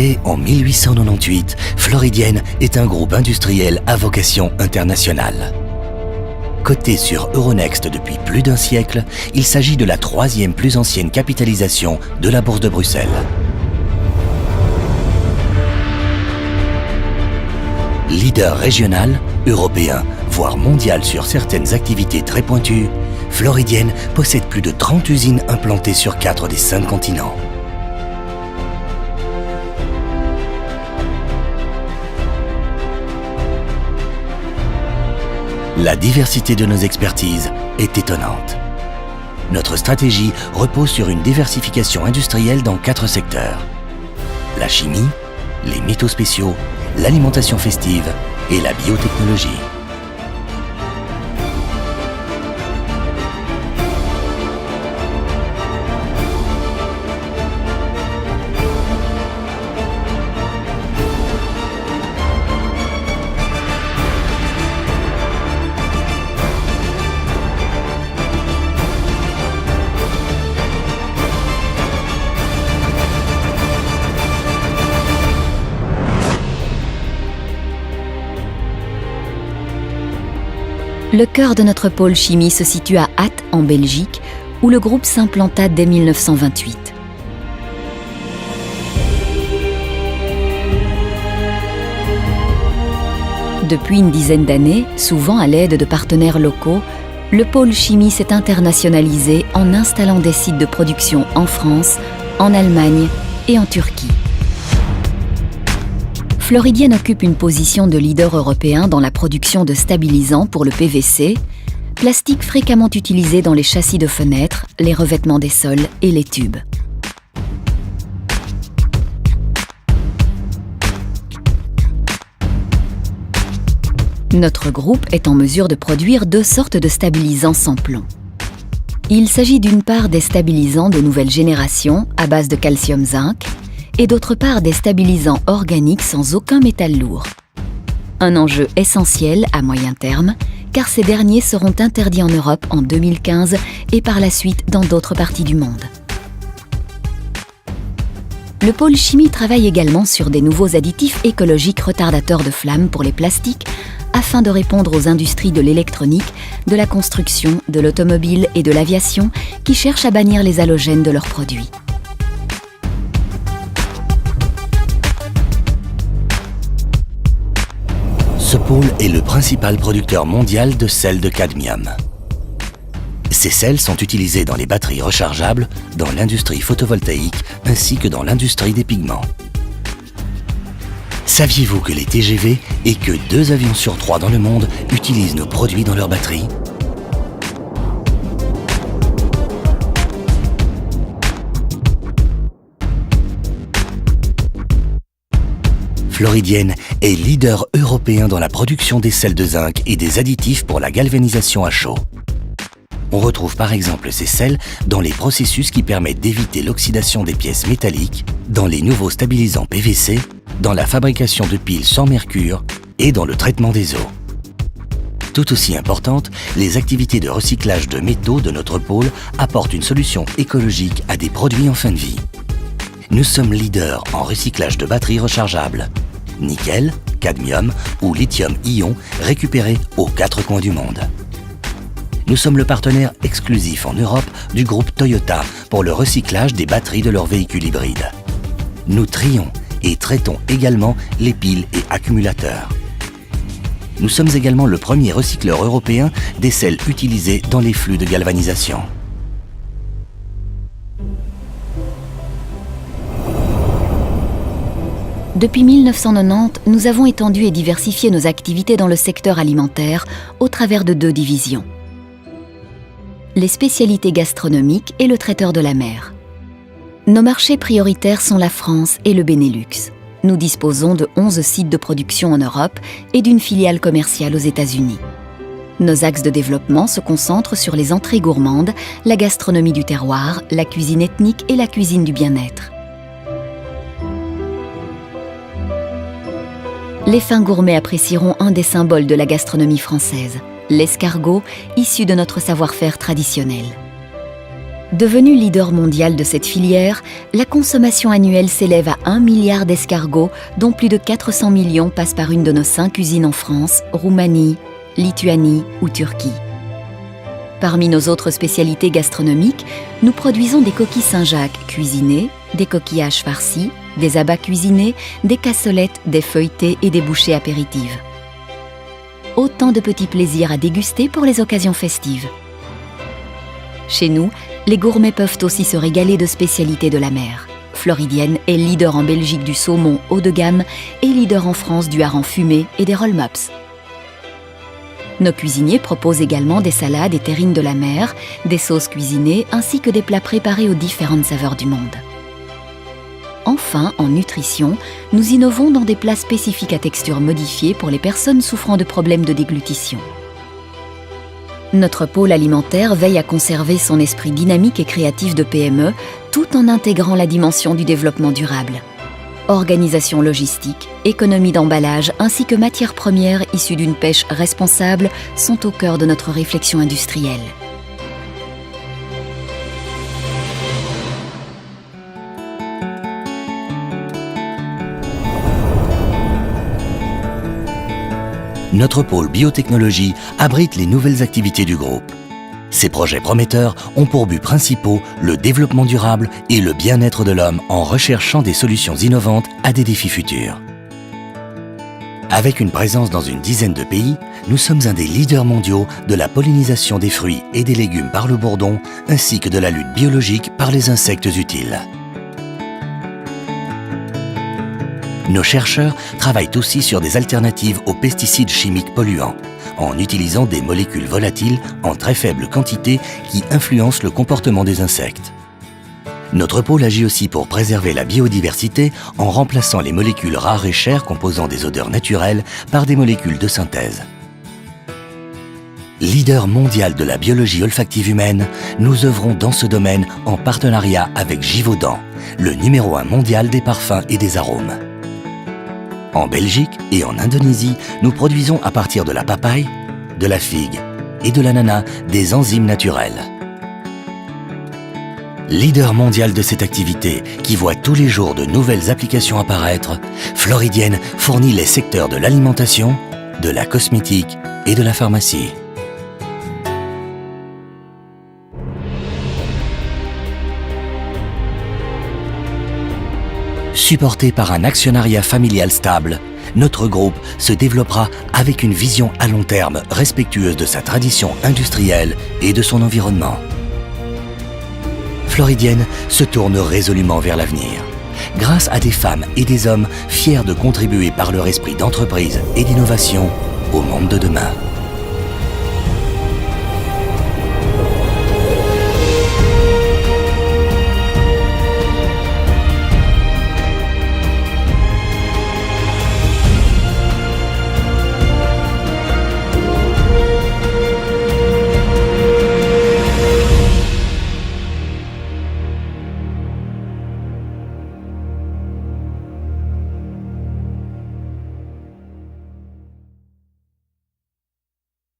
Créé en 1898, Floridienne est un groupe industriel à vocation internationale. Coté sur Euronext depuis plus d'un siècle, il s'agit de la troisième plus ancienne capitalisation de la Bourse de Bruxelles. Leader régional, européen, voire mondial sur certaines activités très pointues, Floridienne possède plus de 30 usines implantées sur 4 des 5 continents. La diversité de nos expertises est étonnante. Notre stratégie repose sur une diversification industrielle dans 4 secteurs. La chimie, les métaux spéciaux, l'alimentation festive et la biotechnologie. Le cœur de notre pôle chimie se situe à Ath, en Belgique, où le groupe s'implanta dès 1928. Depuis une dizaine d'années, souvent à l'aide de partenaires locaux, le pôle chimie s'est internationalisé en installant des sites de production en France, en Allemagne et en Turquie. Floridienne occupe une position de leader européen dans la production de stabilisants pour le PVC, plastique fréquemment utilisé dans les châssis de fenêtres, les revêtements des sols et les tubes. Notre groupe est en mesure de produire 2 sortes de stabilisants sans plomb. Il s'agit d'une part des stabilisants de nouvelle génération à base de calcium-zinc, et d'autre part des stabilisants organiques sans aucun métal lourd. Un enjeu essentiel à moyen terme, car ces derniers seront interdits en Europe en 2015 et par la suite dans d'autres parties du monde. Le pôle chimie travaille également sur des nouveaux additifs écologiques retardateurs de flammes pour les plastiques, afin de répondre aux industries de l'électronique, de la construction, de l'automobile et de l'aviation qui cherchent à bannir les halogènes de leurs produits. Ce pôle est le principal producteur mondial de sels de cadmium. Ces sels sont utilisés dans les batteries rechargeables, dans l'industrie photovoltaïque ainsi que dans l'industrie des pigments. Saviez-vous que les TGV et que 2 avions sur 3 dans le monde utilisent nos produits dans leurs batteries ? Floridienne est leader européen dans la production des sels de zinc et des additifs pour la galvanisation à chaud. On retrouve par exemple ces sels dans les processus qui permettent d'éviter l'oxydation des pièces métalliques, dans les nouveaux stabilisants PVC, dans la fabrication de piles sans mercure et dans le traitement des eaux. Tout aussi importante, les activités de recyclage de métaux de notre pôle apportent une solution écologique à des produits en fin de vie. Nous sommes leaders en recyclage de batteries rechargeables. Nickel, cadmium ou lithium-ion récupérés aux 4 coins du monde. Nous sommes le partenaire exclusif en Europe du groupe Toyota pour le recyclage des batteries de leurs véhicules hybrides. Nous trions et traitons également les piles et accumulateurs. Nous sommes également le premier recycleur européen des sels utilisés dans les flux de galvanisation. Depuis 1990, nous avons étendu et diversifié nos activités dans le secteur alimentaire au travers de 2 divisions. Les spécialités gastronomiques et le traiteur de la mer. Nos marchés prioritaires sont la France et le Benelux. Nous disposons de 11 sites de production en Europe et d'une filiale commerciale aux États-Unis. Nos axes de développement se concentrent sur les entrées gourmandes, la gastronomie du terroir, la cuisine ethnique et la cuisine du bien-être. Les fins gourmets apprécieront un des symboles de la gastronomie française, l'escargot, issu de notre savoir-faire traditionnel. Devenu leader mondial de cette filière, la consommation annuelle s'élève à 1 milliard d'escargots, dont plus de 400 millions passent par une de nos 5 usines en France, Roumanie, Lituanie ou Turquie. Parmi nos autres spécialités gastronomiques, nous produisons des coquilles Saint-Jacques cuisinées, des coquillages farcis, des abats cuisinés, des cassolettes, des feuilletés et des bouchées apéritives. Autant de petits plaisirs à déguster pour les occasions festives. Chez nous, les gourmets peuvent aussi se régaler de spécialités de la mer. Floridienne est leader en Belgique du saumon haut de gamme et leader en France du hareng fumé et des roll-mops. Nos cuisiniers proposent également des salades et terrines de la mer, des sauces cuisinées ainsi que des plats préparés aux différentes saveurs du monde. Enfin, en nutrition, nous innovons dans des plats spécifiques à texture modifiée pour les personnes souffrant de problèmes de déglutition. Notre pôle alimentaire veille à conserver son esprit dynamique et créatif de PME, tout en intégrant la dimension du développement durable. Organisation logistique, économie d'emballage ainsi que matières premières issues d'une pêche responsable sont au cœur de notre réflexion industrielle. Notre pôle biotechnologie abrite les nouvelles activités du groupe. Ces projets prometteurs ont pour buts principaux le développement durable et le bien-être de l'homme en recherchant des solutions innovantes à des défis futurs. Avec une présence dans une dizaine de pays, nous sommes un des leaders mondiaux de la pollinisation des fruits et des légumes par le bourdon, ainsi que de la lutte biologique par les insectes utiles. Nos chercheurs travaillent aussi sur des alternatives aux pesticides chimiques polluants, en utilisant des molécules volatiles en très faible quantité qui influencent le comportement des insectes. Notre pôle agit aussi pour préserver la biodiversité en remplaçant les molécules rares et chères composant des odeurs naturelles par des molécules de synthèse. Leader mondial de la biologie olfactive humaine, nous œuvrons dans ce domaine en partenariat avec Givaudan, le numéro 1 mondial des parfums et des arômes. En Belgique et en Indonésie, nous produisons à partir de la papaye, de la figue et de l'ananas des enzymes naturelles. Leader mondial de cette activité qui voit tous les jours de nouvelles applications apparaître, Floridienne fournit les secteurs de l'alimentation, de la cosmétique et de la pharmacie. Supporté par un actionnariat familial stable, notre groupe se développera avec une vision à long terme respectueuse de sa tradition industrielle et de son environnement. Floridienne se tourne résolument vers l'avenir, grâce à des femmes et des hommes fiers de contribuer par leur esprit d'entreprise et d'innovation au monde de demain.